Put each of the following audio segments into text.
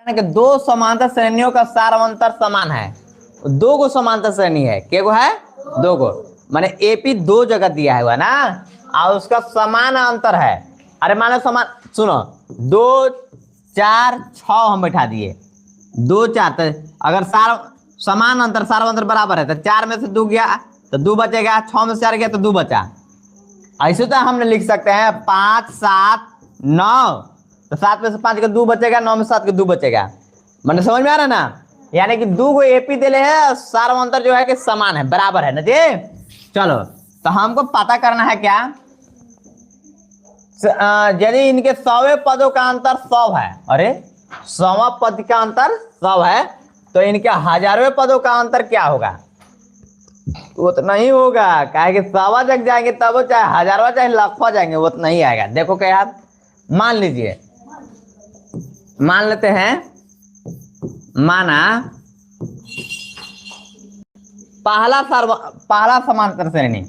कि दो समांतर श्रेणियों का सारवंतर समान है। दो गो समांतर श्रेणी है, क्या गो है? दो गो, माने एपी दो जगह दिया हुआ ना, और उसका समान अंतर है। अरे मानो समान, सुनो, 2 4 6 हम बैठा दिए, 2 4, तो अगर समान अंतर सारवंतर बराबर है तो 4 में से 2 गया तो 2 बचेगा, 6 में से 4 गया तो 2 बचा। ऐसे तो हमने लिख सकते हैं 5 7 9, तो 7 में से 5 का 2 बचेगा, 9 में 7 का 2 बचेगा। मतलब समझ में आ रहा है ना? यानी कि 2 को एपी दे है, सारवंतर जो है कि समान है, बराबर है ना जी। चलो, तो हमको पता करना है क्या, यदि इनके 100वें पदों का अंतर 100 है, अरे 100वां पद का अंतर 100 है, तो इनके 1000वें पदों का अंतर क्या होगा? उतना ही होगा, कहे कि 100वां जग जाएंगे तब, चाहे 1000वां चाहे लाखवां जाएंगे, वो उतना ही आएगा। देखो क्या यार, मान लीजिए, मान लेते हैं, माना पहला समांतर श्रेणी,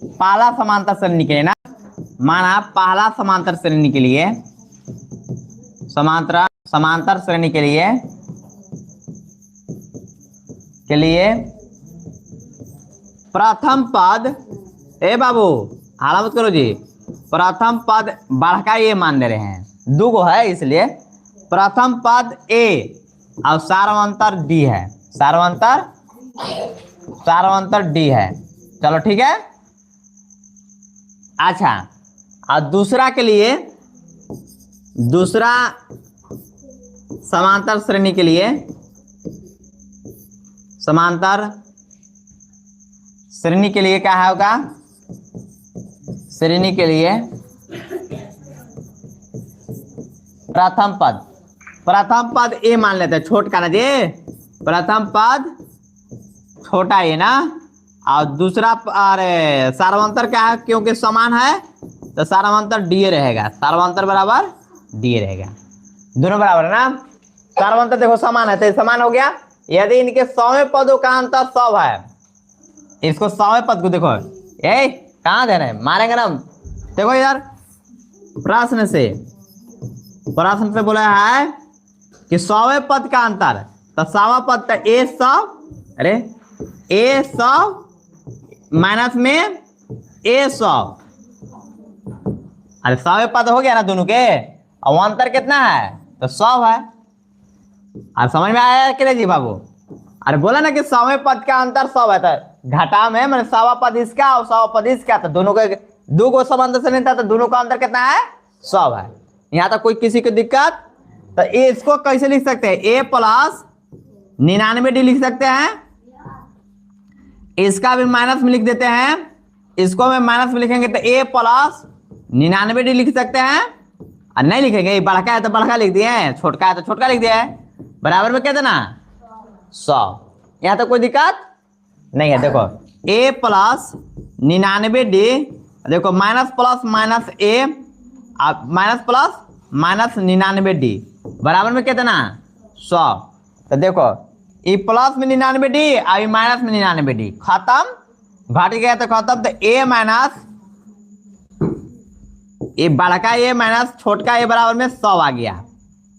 पहला समांतर श्रेणी के लिए ना, माना पहला समांतर श्रेणी के लिए, समांतर श्रेणी के लिए प्रथम पद, ए बाबू हाला मत करो जी, प्रथम पद बढ़का ये मान ले रहे हैं, 2 गो है इसलिए प्रथम पद ए और सारवंतर डी है, सारवंतर डी है। चलो ठीक है। अच्छा, और दूसरा के लिए, दूसरा समांतर श्रेणी के लिए, समांतर श्रेणी के लिए क्या होगा? श्रेणी के लिए प्रथम पद ए मान लेते हैं, छोट का ना जी, प्रथम पद छोटा ए ना, और दूसरा अरे सारवंतर क्या है, क्योंकि समान है तो सारवंतर डी रहेगा, सारवंतर बराबर डी रहेगा, दोनों बराबर है ना। सारवंतर देखो समान है तो समान हो गया। यदि इनके 100वें पदों का अंतर 100 है, इसको 100वें पद को देखो, ए कहां दे रहे हैं, मारेंगे ना। देखो यार, प्रश्न से बोला है कि 100वें पद का अंतर, तो 100वां पद का ए 100, अरे ए 100 माइनस में ए 100, अरे 100वें पद हो गया ना दोनों के, और अंतर कितना है तो 100 है। अब समझ में आया कि नहीं जी बाबू? अरे बोला ना कि 100वें पद का अंतर 100 है, तो घटा में मैंने 100वां पद इसका और 100वां पद इसका, तो दोनों के 2 को समांतर से नहीं था, तो दोनों का अंतर कितना है 100 है। यहाँ तक कोई किसी को दिक्कत? तो इसको कैसे लिख सकते हैं, ए प्लस 99D लिख सकते हैं, इसका भी माइनस में लिख देते हैं, इसको में माइनस में लिखेंगे तो ए प्लस 99D लिख सकते हैं, और नहीं लिखेंगे, बड़का है तो बड़का लिख दिए, छोटका है तो छोटका लिख दिया, बराबर में क्या देना 100। यहां तक कोई दिक्कत नहीं है। देखो ए प्लस 99D, देखो माइनस प्लस माइनस ए, माइनस प्लस माइनस 99D बराबर में क्या देना 100। तो देखो ये प्लस में 99D और माइनस में 99D, खत्म, घट गया तो खत्म। तो ए माइनस ये बड़का ए माइनस छोटका ए बराबर में 100 आ गया,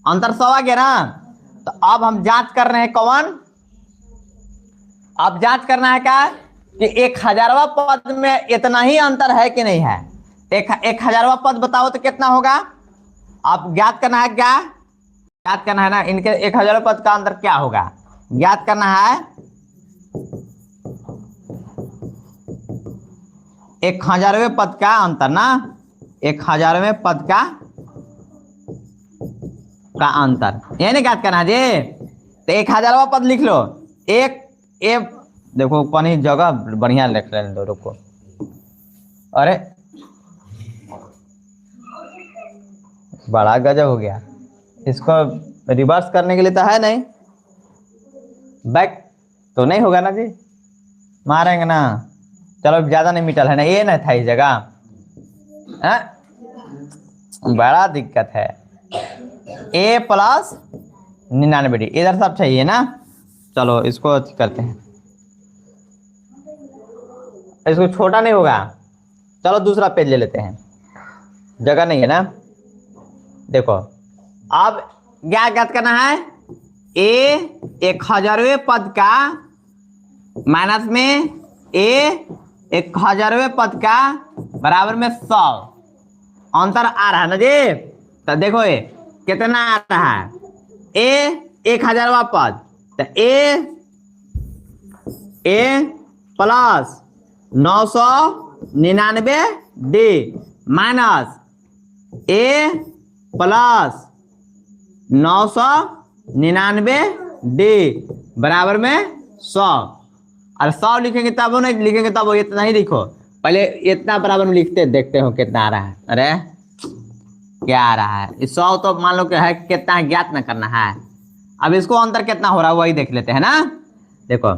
अंतर 100 आ गया ना। तो अब हम जांच कर रहे हैं कौन, अब जांच करना है क्या कि 1000वां पद में इतना ही अंतर है कि नहीं है। 1000वां पद बताओ तो कितना होगा। अब ज्ञात करना है, क्या ज्ञात करना है ना, इनके 1000वें पद का अंतर क्या होगा ज्ञात करना है। 1000वें पद का अंतर ना, 1000वें पद का अंतर यानी ज्ञात करना है जी। तो 1000वां पद लिख लो, एक ए, देखो कौन जगह बढ़िया लिख रहे हैं दोनों को, अरे बड़ा गजब हो गया, इसको रिवर्स करने के लिए तो है नहीं, बैक तो नहीं होगा ना जी, मारेंगे ना। चलो ज्यादा नहीं मिटल है ना, ये ना था इस जगह, बड़ा दिक्कत है। ए प्लस 99D इधर सब चाहिए ना। चलो इसको करते हैं, इसको छोटा नहीं होगा। चलो दूसरा पेज ले लेते हैं, जगह नहीं है ना। देखो अब क्या ज्ञात करना है, ए 1000वें पद का माइनस में ए 1000वें पद का बराबर में 100 अंतर आ रहा है ना जी। तो देखो ये कितना आ रहा है, ए 1000वां पद, तो ए प्लस 999 डी माइनस ए प्लस 999 डी बराबर में 100। और 100 लिखेंगे तब नहीं लिखेंगे तब इतना ही लिखो, पहले इतना बराबर में लिखते देखते हो कितना आ रहा है। अरे क्या आ रहा है, 100 तो मान लो कि है कितना ज्ञात ना करना है। अब इसको अंतर कितना हो रहा है वही देख लेते हैं ना। देखो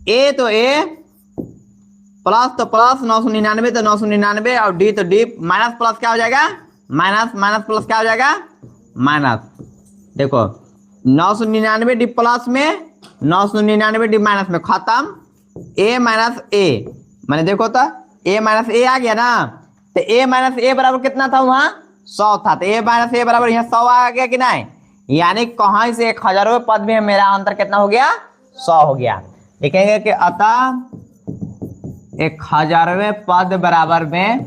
ए तो ए प्लस तो प्लस 999 तो 999 और डी तो डी माइनस प्लस क्या हो जाएगा, माइनस माइनस प्लस क्या हो जाएगा माइनस। देखो 999 डी प्लस में 999 डी माइनस में खत्म, ए माइनस ए मैंने देखो तो ए माइनस ए आ गया ना। तो ए माइनस ए बराबर कितना था वहां 100 था, तो ए माइनस ए बराबर यहाँ 100 आ गया कि नहीं, यानी कहाँ से 1000वें पद में मेरा अंतर कितना हो गया 100 हो गया। लिखेंगे कि अतः 1000वें पद बराबर में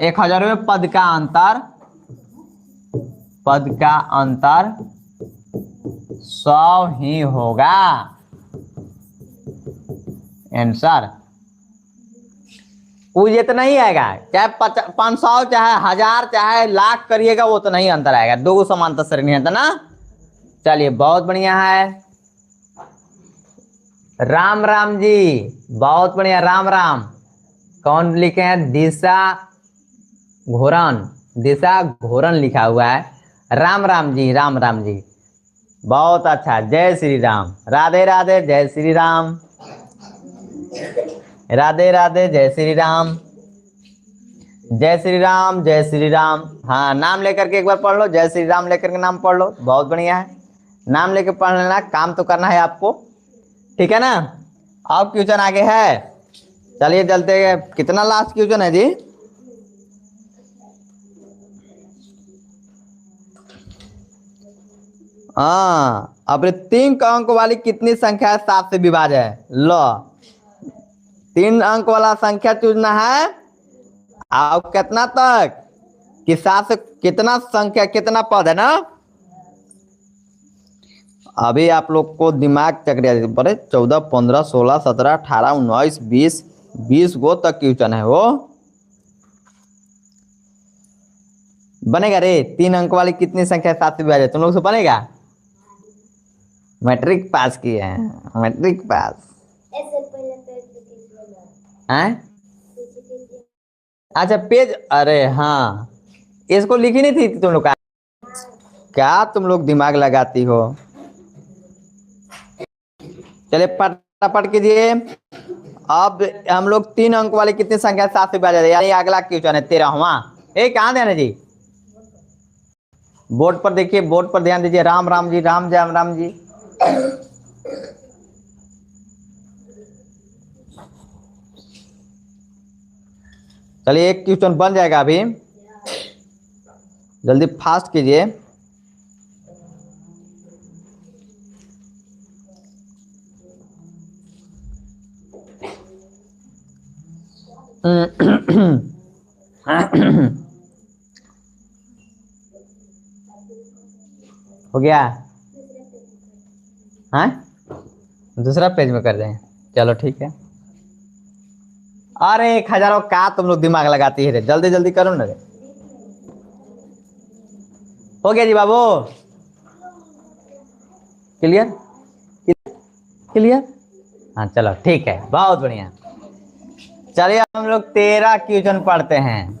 1000वें पद का अंतर 100 ही होगा आंसर। वो इतना ही आएगा, चाहे 500 चाहे 1000 चाहे लाख करिएगा वो तो नहीं अंतर आएगा, दो समांतर श्रेणी है ना। चलिए बहुत बढ़िया है, राम राम जी बहुत बढ़िया, राम राम। कौन लिखे हैं, दिशा घोरन लिखा हुआ है। राम राम जी, राम राम जी बहुत अच्छा, जय श्री राम, राधे राधे, जय श्री राम, राधे राधे, जय श्री राम, जय श्री राम, जय श्री राम। हाँ नाम लेकर के एक बार पढ़ लो, जय श्री राम लेकर के नाम पढ़ लो, बहुत बढ़िया है, नाम लेकर पढ़ लेना, काम तो करना है आपको, ठीक है ना। अब क्वेश्चन आगे है, चलिए चलते हैं। कितना लास्ट क्वेश्चन है जी, हाँ अब 3 अंक वाली कितनी संख्या है 7 से विभाज्य है। लो 3 अंक वाला संख्या चुनना है, और कितना तक कि 7 से कितना संख्या कितना पद है ना। अभी आप लोग को दिमाग चक्रिया पड़े, 14 15 16 17 18 19 20 गो तक क्वेश्चन है वो बनेगा रे। 3 अंक वाली कितनी संख्या 7 से विभाज्य, तुम लोग से बनेगा। मैट्रिक पास किए हैं, मैट्रिक पास हैं। अच्छा पेज, अरे हाँ इसको लिखी नहीं थी तुम लोग का, क्या तुम लोग दिमाग लगाती हो। चलिए फटाफट कीजिए। अब हम लोग 3 अंक वाली कितनी संख्या 7 से विभाज्य, यानी अगला क्वेश्चन है 13वां। कहाँ ध्यान है जी, बोर्ड पर देखिए, बोर्ड पर ध्यान दीजिए। राम राम जी, राम जय राम जी। चलिए एक क्वेश्चन बन जाएगा अभी, जल्दी फास्ट कीजिए। हो गया, हाँ दूसरा पेज में कर दें, चलो ठीक है। अरे 1000 का तुम लोग दिमाग लगाती है रे, जल्दी जल्दी करो ना रे। हो गया जी बाबू, क्लियर क्लियर, हाँ चलो ठीक है, बहुत बढ़िया। चलिए हम लोग 13 क्वेश्चन पढ़ते हैं।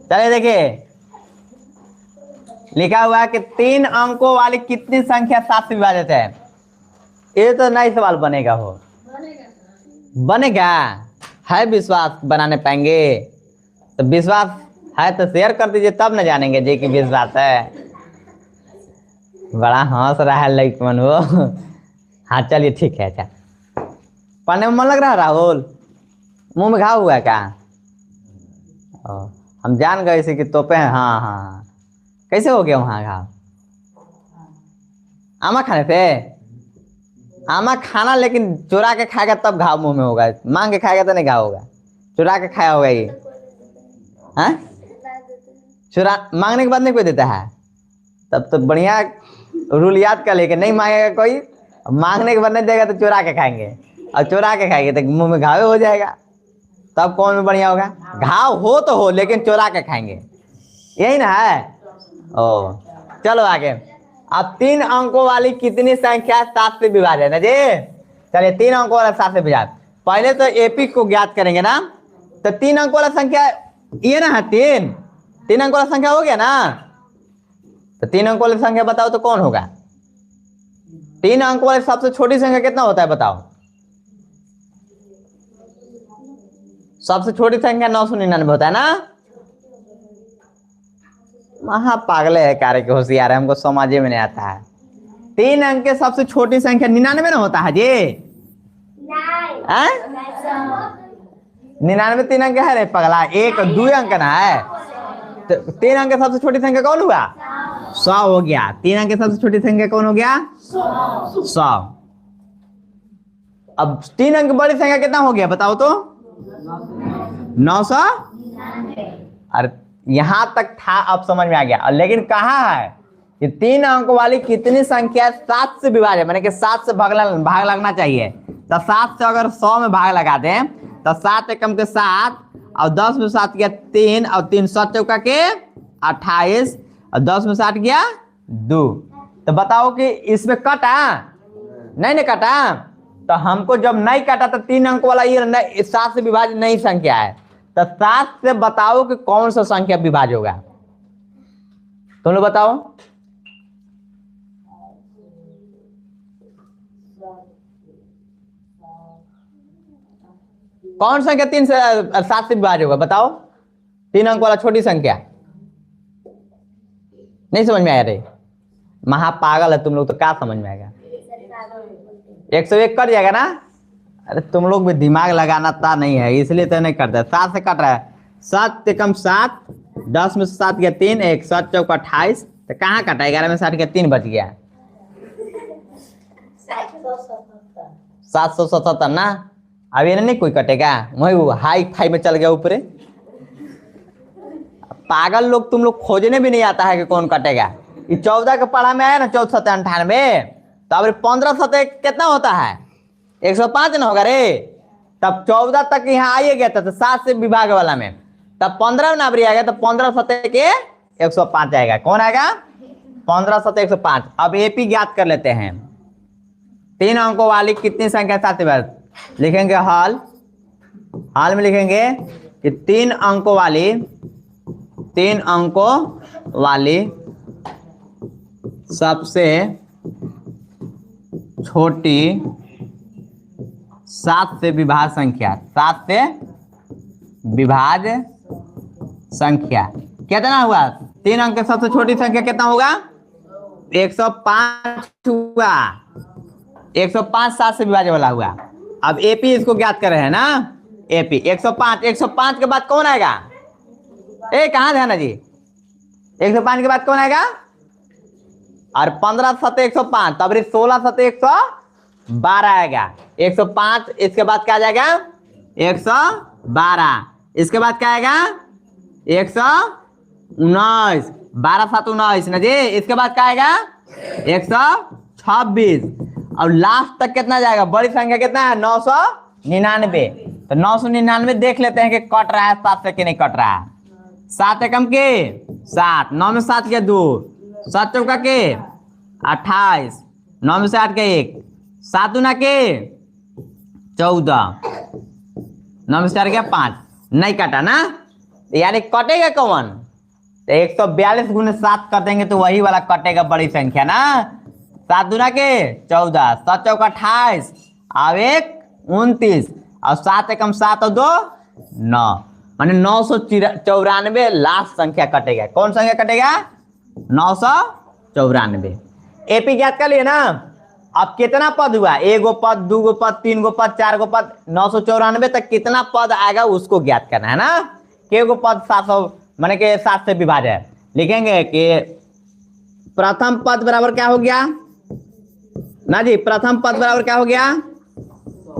चलिए देखिए लिखा हुआ है कि 3 अंकों वाली कितनी संख्या 7 से विभाजित है। ये तो नई सवाल बनेगा, हो बनेगा है, विश्वास बनाने पाएंगे तो विश्वास है तो शेयर कर दीजिए, तब न जानेंगे जी कि विश्वास है। बड़ा हंस रहा है लड़कन वो। हाँ चलिए ठीक है। अच्छा पढ़ने में मन लग रहा है राहुल, मुंह में घाव हुआ है क्या। हम जान गए इसे कि तोपे हैं। हाँ हाँ हाँ, कैसे हो गया वहाँ घाव? आमा खाने पे? आमा खाना लेकिन चुरा के खाएगा तब घाव मुंह में होगा, मांग के खाएगा तो नहीं घाव होगा। चुरा के खाया होगा ये। हाँ, चुरा मांगने के बाद नहीं कोई देता है, तब तो बढ़िया रूल याद कर लेके नहीं मांगेगा कोई, मांगने के बाद नहीं देगा तो चुरा के खाएंगे, और चुरा के खाएंगे तो मुंह में घाव हो जाएगा, तब कौन में बढ़िया होगा? घाव हो तो हो लेकिन चुरा के खाएंगे, यही ना है। ओ चलो आगे। अब 3 अंकों वाली कितनी संख्या 7 से विभाज्य है ना जी? चलिए 3 अंकों वाला 7 से विभाज्य। पहले तो एपी को ज्ञात करेंगे ना, तो 3 अंकों वाला संख्या ये ना है, 3 अंकों वाला संख्या हो गया ना, तो 3 अंकों वाली संख्या बताओ तो कौन होगा? 3 अंकों वाली सबसे छोटी संख्या कितना होता है बताओ? सबसे छोटी संख्या 999 होता है ना। महा पागले है, कार्य के होशियार है, हमको समझ में नहीं आता है। 3 अंक के सबसे छोटी संख्या 99 ना होता है जी? 99 3 अंक है रे पगला, 1 2 अंक ना है, तो 3 अंक के सबसे छोटी संख्या कौन हुआ? 100 हो गया। 3 अंक के सबसे छोटी संख्या कौन हो गया? 100। अब 3 अंक बड़ी संख्या कितना हो गया बताओ तो? 900। अरे यहां तक था, अब समझ में आ गया। लेकिन कहाँ है कि 3 अंक वाली कितनी संख्या 7 से विभाज्य, माने कि 7 से भाग लगना चाहिए। तो 7 से अगर 100 में भाग लगा दें तो 7 एकम के 7, और 10 में 7 गया 3, और 3 7 चौका के 28, और 10 में 7 गया 2। तो बताओ कि इसमें कटा नहीं ना कटा? तो हमको जब नहीं काटा तो 3 अंक वाला ये 7 से विभाज्य नई संख्या है, तो 7 से बताओ कि कौन सा संख्या विभाज्य होगा? तुम लोग बताओ। कौन संख्या 3 से 7 से विभाज्य होगा बताओ? 3 अंक वाला छोटी संख्या। नहीं समझ में आया रे? महापागल है तुम लोग, तो क्या समझ में आएगा? 101 कट जाएगा ना? अरे तुम लोग भी दिमाग लगाना था नहीं है, इसलिए तो नहीं करते। 7 से कट रहा है, 7 से कम 7, 10 में 7 गया 3, 1 7 चौका 28, तो कहाँ कटा? 11 में 7 गया 3 बच गया 777 ना। अब ये नहीं कोई कटेगा, वही वो हाई फाई में चल गया ऊपर। पागल लोग, तुम लोग खोजने भी नहीं आता है कि कौन कटेगा। ये 14 के पढ़ा में आया ना, 14 7 98, तो अब 15 7 कितना होता है? 105 ना होगा रे। तब 14 तक यहाँ आइए गया था, तो 7 से विभाग वाला में, तब 15 ना आ गया, तो 15 7 के 105 आएगा। कौन आएगा? 15 7 105। अब एपी ज्ञात कर लेते हैं। 3 अंकों वाली कितनी संख्या 7 से विभाज्य? लिखेंगे हाल में लिखेंगे कि 3 अंकों वाली सबसे छोटी 7 से विभाज्य संख्या, 7 से विभाज्य संख्या कितना हुआ? 3 अंक के सबसे छोटी संख्या कितना होगा? 105 हुआ। 105 7 से विभाज्य वाला हुआ। अब एपी इसको ज्ञात कर रहे हैं ना। एपी 105 के बाद कौन आएगा? कहाँ ध्यान है जी? 105 के बाद कौन आएगा? और 15 7 105, तब 16 7 112 आएगा। 105 इसके बाद क्या आ जाएगा? 112। इसके बाद क्या आएगा? 119, 12 7 19 ना जी। इसके बाद क्या आएगा? 126, और लास्ट तक कितना जाएगा? बड़ी संख्या कितना है? 999। तो 999 देख लेते हैं कि कट रहा है 7 से कि नहीं कट रहा है। 7 एकम के 7, 9 में 7 के 2, 7 चौका के 28, 9 में से 8 के 1, 7 दूना के 14, 9 में से 4 के 5, नहीं कटा ना, यानी कटेगा कौन? तो 142 गुने 7 कर देंगे तो वही वाला कटेगा, बड़ी संख्या ना। 7 दूना के 14, 7 चौका 28, अब 1 29, और 7 एकम 7 और 2 9, माने 994 लास्ट संख्या कटेगा। कौन संख्या कटेगा? 994। एपी ज्ञात कर लिए ना। अब कितना पद हुआ? 1 गो पद, 2 गो पद, 3 गो पद, 4 गो पद, 994 तक कितना पद आएगा उसको ज्ञात करना है ना। के गो पद माने कि 7 से विभाज्य। लिखेंगे कि प्रथम पद बराबर क्या हो गया ना जी, प्रथम पद बराबर क्या हो गया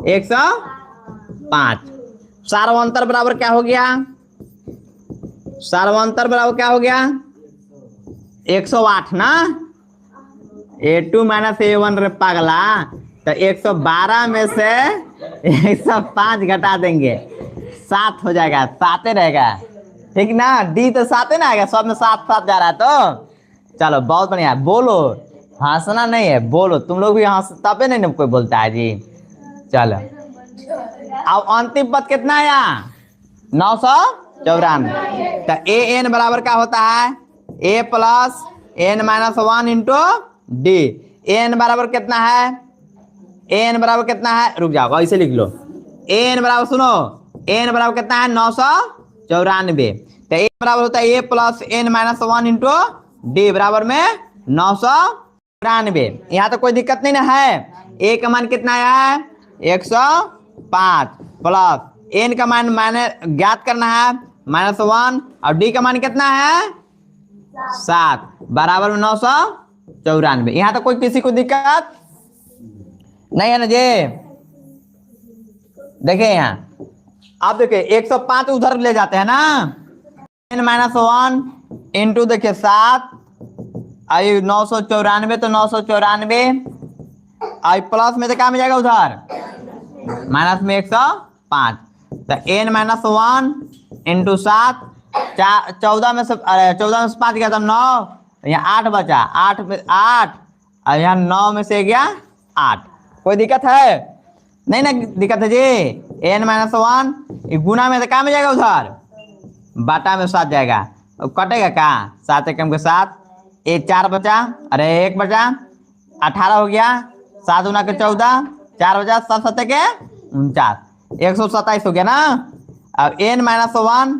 105। सार्वंतर बराबर क्या हो गया, सार्वंतर बराबर क्या हो गया 108 ना। A2 - A1 रे पागला, तो 112 में से 105 घटा देंगे 7 हो जाएगा, 7 रहेगा ठीक ना। डी तो 7 ना आएगा, सब में 7 7 जा रहा है। तो चलो बहुत बढ़िया, बोलो हंसना नहीं है, बोलो तुम लोग भी हंस तबे नहीं ना कोई बोलता है जी। चलो अब अंतिम पद कितना आया 994। तो ए एन बराबर क्या होता है A plus n - 1 into D. N बराबर कितना है, एन बराबर कितना है, रुक जाओ ऐसे लिख लो। एन बराबर सुनो, एन बराबर कितना है 994। तो ए बराबर होता है A plus n - 1 into d बराबर में 994। यहाँ तो कोई दिक्कत नहीं ना है। ए का मान कितना आया है 105 प्लस एन का मान मैंने ज्ञात करना है -1 और डी का मान कितना है 7 बराबर में 994। यहाँ तो कोई किसी को दिक्कत नहीं है ना जी। देखिए यहाँ आप देखिए 105 उधर ले जाते हैं ना, n - 1 इंटू देखिए 7 आई 994, तो 994 आई प्लस में तो क्या मिल जाएगा उधर माइनस में 105। तो n - 1 इंटू 7 14 में से 5 गया तो 9, यहाँ 8 बचा, 8 में 8 और यहाँ 9 में से गया 8। कोई दिक्कत है नहीं ना, दिक्कत है जी। n - 1 गुना में तो क्या मिल जाएगा उधर बाटा में 7 जाएगा, कटेगा क्या 7 एकम के 7, 4 बचा, अरे 1 बचा, 18 हो गया, 7 गुना के 14, 4 बचा, 7 7 के 49, 127 हो गया ना। अब n - 1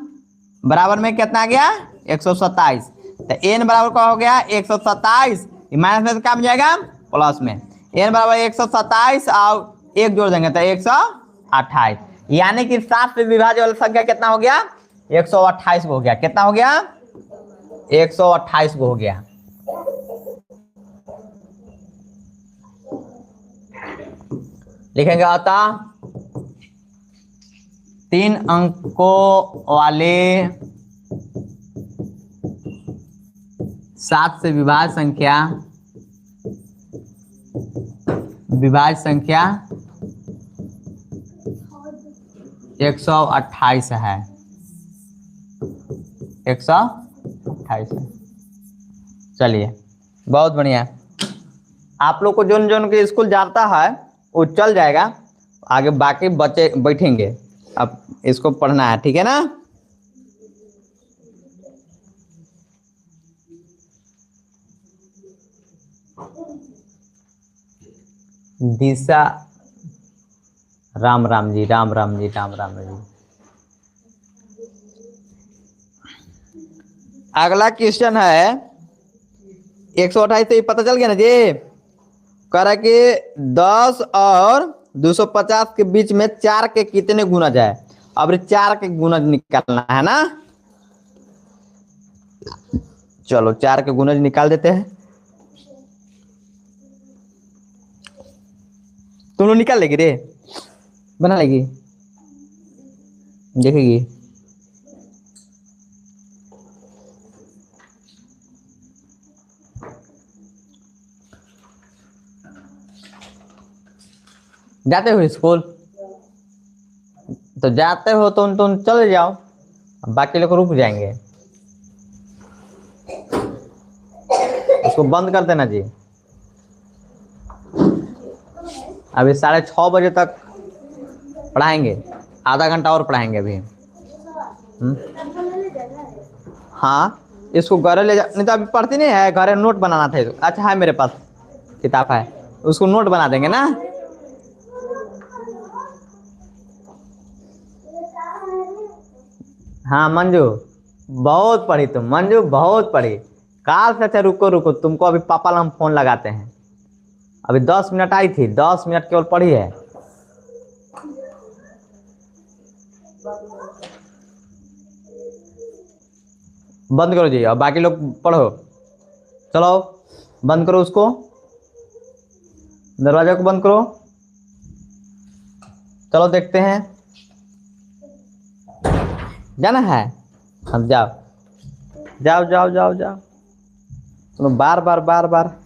बराबर में कितना आ गया 127। तो n बराबर क्या हो गया 127, माइनस में क्या मिल जाएगा प्लस में। n बराबर 127 और 1 जोड़ देंगे तो 128, यानी कि 7 से विभाज्य वाला संख्या कितना हो गया 128 को हो गया। कितना हो गया 128 को हो गया। लिखेंगे आता 3 अंकों वाले 7 से विभाज्य संख्या 128 है, 128 है। चलिए बहुत बढ़िया, आप लोग को जोन जोन के स्कूल जाता है वो चल जाएगा, आगे बाकी बच्चे बैठेंगे, अब इसको पढ़ना है ठीक है ना। दिशा राम राम जी, राम राम जी, राम राम जी। अगला क्वेश्चन है 128 से पता चल गया ना जी। कह रहा है कि 10 और 250 के बीच में 4 के कितने गुना जाए। अब 4 के गुना निकालना है ना, चलो 4 के गुना निकाल देते हैं। तुम लोग निकाल लेगी रे, बना लेगी, देखेगी। जाते हो स्कूल, तो जाते हो तो तुम चले जाओ, बाकी लोग रुक जाएंगे। उसको बंद कर देना जी। अभी 6:30 बजे तक पढ़ाएंगे, आधा घंटा और पढ़ाएंगे अभी। हाँ इसको घर ले जा, नहीं तो अभी पढ़ती नहीं है, घर नोट बनाना था। अच्छा है मेरे पास किताब है, उसको नोट बना देंगे ना। हाँ मंजू बहुत पढ़ी तुम, मंजू बहुत पढ़ी काल से। अच्छा रुको रुको, तुमको अभी पापा हम फोन लगाते हैं। अभी 10 मिनट आई थी, 10 मिनट केवल पढ़ी है। बंद करो जी, और बाकी लोग पढ़ो। चलो बंद करो उसको, दरवाजा को बंद करो। चलो देखते हैं, जाना है? हम जाओ जाओ जाओ जाओ जाओ। चलो बार बार बार बार।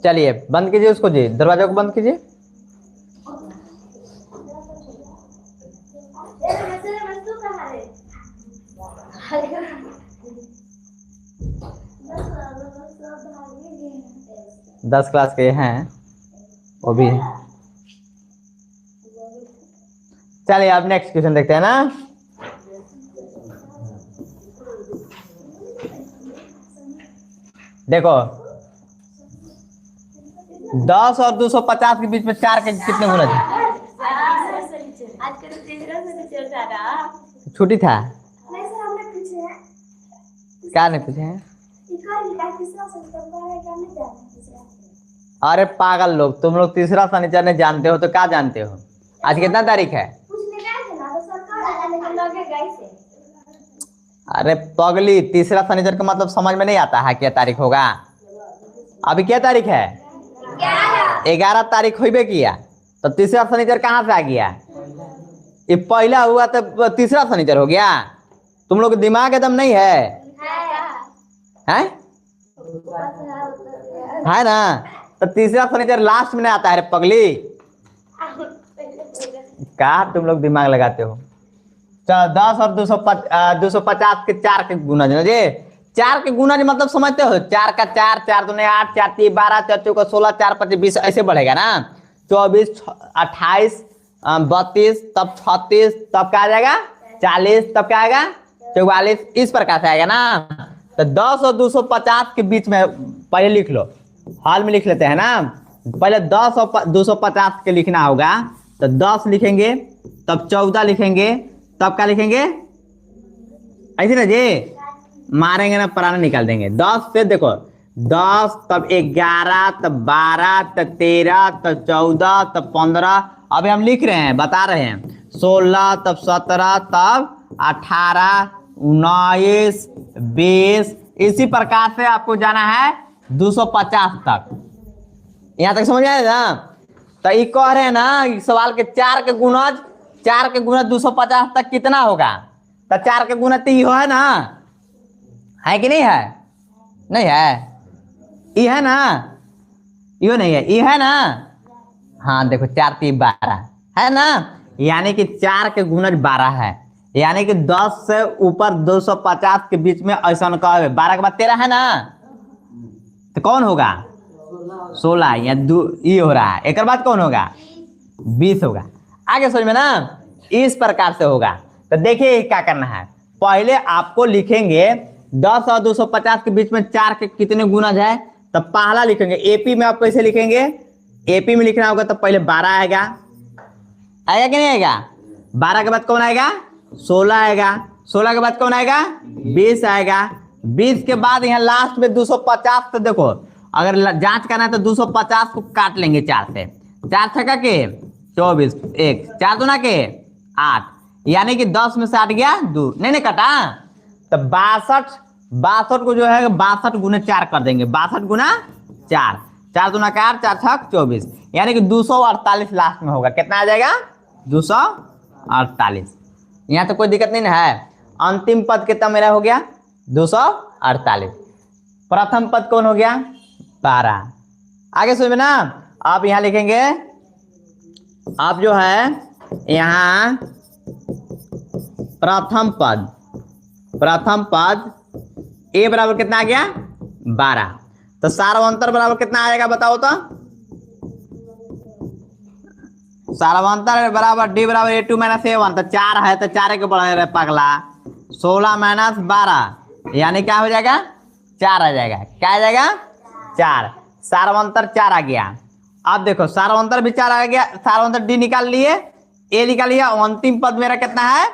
चलिए बंद कीजिए उसको जी, दरवाजा को बंद कीजिए। दस क्लास के हैं वो भी है। चलिए अब नेक्स्ट क्वेश्चन देखते हैं ना। देखो 10 और 250 के बीच में 4 के कितने गुना थे? छुट्टी था क्या? नहीं पूछे हैं? अरे पागल लोग, तुम लोग तीसरा शनिचर नहीं जानते हो तो क्या जानते हो? आज कितना तारीख है? अरे पगली, तीसरा शनिचर का मतलब समझ में नहीं आता है क्या तारीख होगा? अभी क्या तारीख है? 11 तारीख हुई किया, तो तीसरा शनिचर कहाँ से आ गया? ये पहला हुआ तो तीसरा शनिचर हो गया। तुम लोग दिमाग एकदम नहीं है? है ना? तो तीसरा फर्नीचर लास्ट में नहीं आता है पगली। क्या तुम लोग दिमाग लगाते हो? चलो 10 और 250 के 4 के गुना जी, 4 के गुना जी मतलब समझते हो? 4 का 4, 4 दूने 8, 4 3 12, 4 चौका 16, 4 5 20 ऐसे बढ़ेगा ना। 24 28 32, तब 36, तब क्या आ जाएगा? 40, तब क्या आएगा? 44, इस प्रकार से आएगा ना। तो 10 और 250 के बीच में पहले लिख लो, हाल में लिख लेते हैं ना। पहले 10 और 250 के लिखना होगा, तो 10 लिखेंगे, तब 14 लिखेंगे, तब क्या लिखेंगे? ऐसे ना जी, मारेंगे ना पराना निकाल देंगे। 10 से देखो 10, तब 11, तब 12, तब 13, तब 14, तब 15। अभी हम लिख रहे हैं, बता रहे हैं। 16, तब 17, तब 18, 19, 20, इसी प्रकार से आपको जाना है 250 तक। यहां तक समझ आए ना? तो ये कह रहे हैं ना सवाल के 4 के गुणज 250 तक कितना होगा? तो 4 के गुणज तो ये है ना, है कि नहीं है? नहीं है, ये है ना? यो नहीं है, ये है ना? हाँ देखो 4 3 12 है ना, यानी कि 4 के गुणज 12 है, यानी कि 10 से ऊपर 250 के बीच में ऐसा न कहे। 12 के बाद 13 है ना, तो कौन होगा? 16 या ये हो रहा है। एक बाद कौन होगा? 20 होगा। आगे समझ में ना, इस प्रकार से होगा। तो देखिए क्या करना है, पहले आपको लिखेंगे 10 और 250 के बीच में 4 के कितने गुणज है, तब पहला लिखेंगे। एपी में आप कैसे लिखेंगे? एपी में लिखना होगा तो पहले 12 आएगा, आएगा कि नहीं आएगा? 12 के बाद कौन आएगा? 16 आएगा। 16 के बाद कौन आएगा? 20 आएगा। 20 के बाद यहाँ लास्ट में 250। तो देखो अगर जांच करना है तो 250 को काट लेंगे 4 से। 4 छक्का के 24, 1 4 दूना के 8, यानी कि 10 में से 8 गया 2, नहीं कटा। तो 62 को जो है 62 गुना 4 कर देंगे। 62 गुना 4, 4 दूना का 8, 4 छक 24, यानी कि 248 लास्ट में होगा। कितना आ जाएगा? 248। यहाँ तो कोई दिक्कत नहीं ना है। अंतिम पद कितना मेरा हो गया? 248। प्रथम पद कौन हो गया? 12। आगे सुनिए ना, आप यहाँ लिखेंगे, आप जो है यहाँ प्रथम पद ए बराबर कितना आ गया? 12। तो सार्वंतर बराबर कितना आएगा बताओ तो? सार्वंतर बराबर डी बराबर A2 - A1। तो 4 है तो 4 के बढ़ रहे पगला। 16 - 12 यानी क्या हो जाएगा? 4 आ जाएगा। क्या आ जाएगा? 4। सार्वंतर 4 आ गया। अब देखो सार्वंतर भी 4 आ गया, सार्वंतर डी निकाल लिए, ए निकाल लिया। अंतिम पद मेरा कितना है?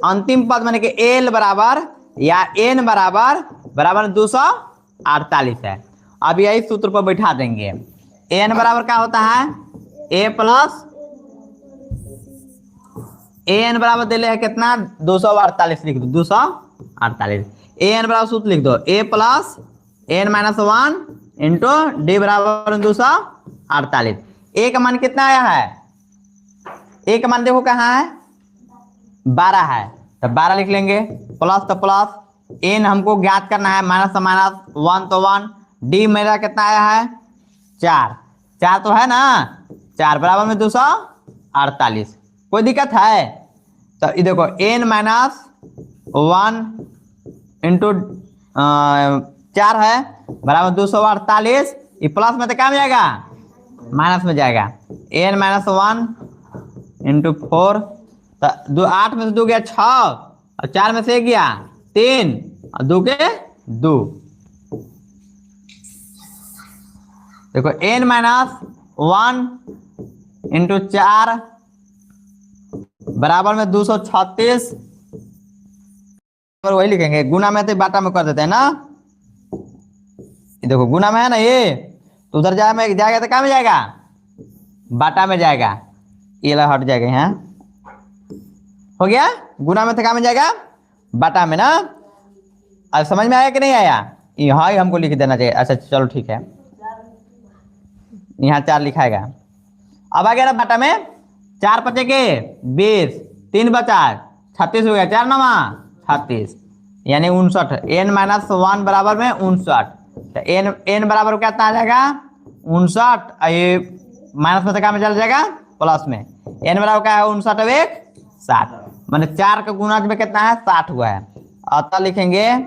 अंतिम पद माने कि एल बराबर या एन बराबर 248 है। अब यही सूत्र पर बैठा देंगे। एन बराबर क्या होता है, ए प्लस एन बराबर दे है कितना 248 लिख दो 248। एन बराबर सूत्र लिख दो a plus n minus 1 into d बराबर 248। ए का मान कितना आया है, ए का मान देखो कहाँ है 12 है, तो 12 लिख लेंगे, प्लस तो प्लस, एन हमको ज्ञात करना है, माइनस तो माइनस, 1 तो 1, डी मेरा कितना आया है 4, 4 तो है ना, 4 बराबर में 248। कोई दिक्कत है, तो ये देखो एन माइनस 1 इंटू 4 है बराबर 248, ये प्लस में तो क्या में जाएगा माइनस में जाएगा, एन माइनस 1 इंटू 4, तो 8 में से 2 गया 6 और 4 में से 1 गया 3 और 2 के 2। देखो एन माइनस 1 इंटू 4 बराबर में 236, वही लिखेंगे, गुना में तो बाटा में कर देते हैं ना, ये देखो गुना में है ना ये, तो उधर जाएगा तो क्या में जाएगा बाटा में जाएगा, ये ला हट जाएगा यहाँ, हो गया, गुना में तो क्या में जाएगा बाटा में ना। अब समझ में आया कि नहीं आया, यहाँ ही हमको लिख देना चाहिए। अच्छा चलो ठीक है, यहाँ 4 लिखाएगा। अब आ गया ना बाटा में, 4 बचे के 20, 3 बचा 36 हो गया, 4 नवा 36 यानी 59, एन माइनस 1 बराबर में 59, तो एन बराबर कितना आ जाएगा 59, ये माइनस में तो क्या में चल जाएगा प्लस में, एन बराबर क्या है 59 अब 1 60, मैंने 4 का गुना में कितना है 60 हुआ है। अतः लिखेंगे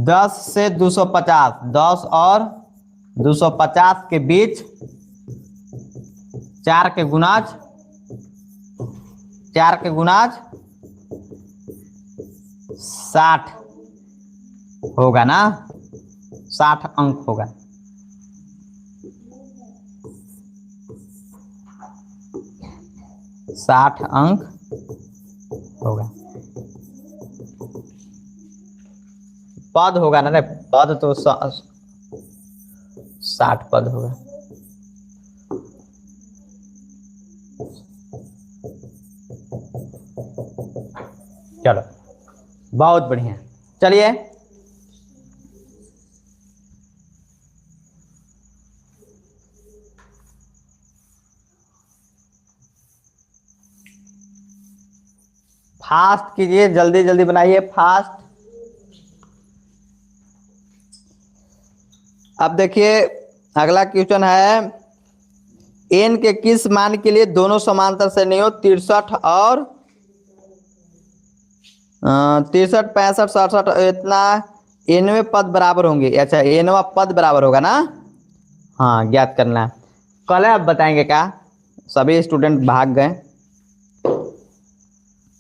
10 से 250, 10 और 250 के बीच 4 के गुनाज 60 होगा ना, 60 अंक होगा। साठ अंक होगा, पद होगा ना रे, पद तो 60 पद होगा। चलो बहुत बढ़िया, चलिए फास्ट कीजिए, जल्दी जल्दी बनाइए फास्ट। अब देखिए अगला क्वेश्चन है, एन के किस मान के लिए दोनों समांतर श्रेणियों 63 और 63 65 67 इतना एनवे पद बराबर होंगे। अच्छा एनवा पद बराबर होगा ना, हाँ ज्ञात करना है। कल अब बताएंगे क्या, सभी स्टूडेंट भाग गए,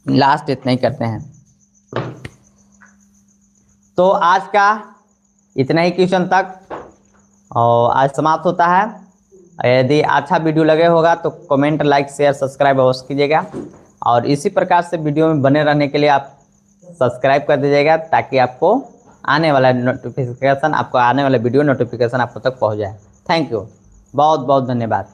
लास्ट इतना ही करते हैं। तो आज का इतना ही क्वेश्चन तक और आज समाप्त होता है। यदि अच्छा वीडियो लगे होगा तो कमेंट लाइक शेयर सब्सक्राइब अवश्य कीजिएगा, और इसी प्रकार से वीडियो में बने रहने के लिए आप सब्सक्राइब कर दीजिएगा, ताकि आपको आने वाला नोटिफिकेशन, आपको आने वाला वीडियो नोटिफिकेशन आप तक पहुंच जाए। थैंक यू, बहुत बहुत धन्यवाद।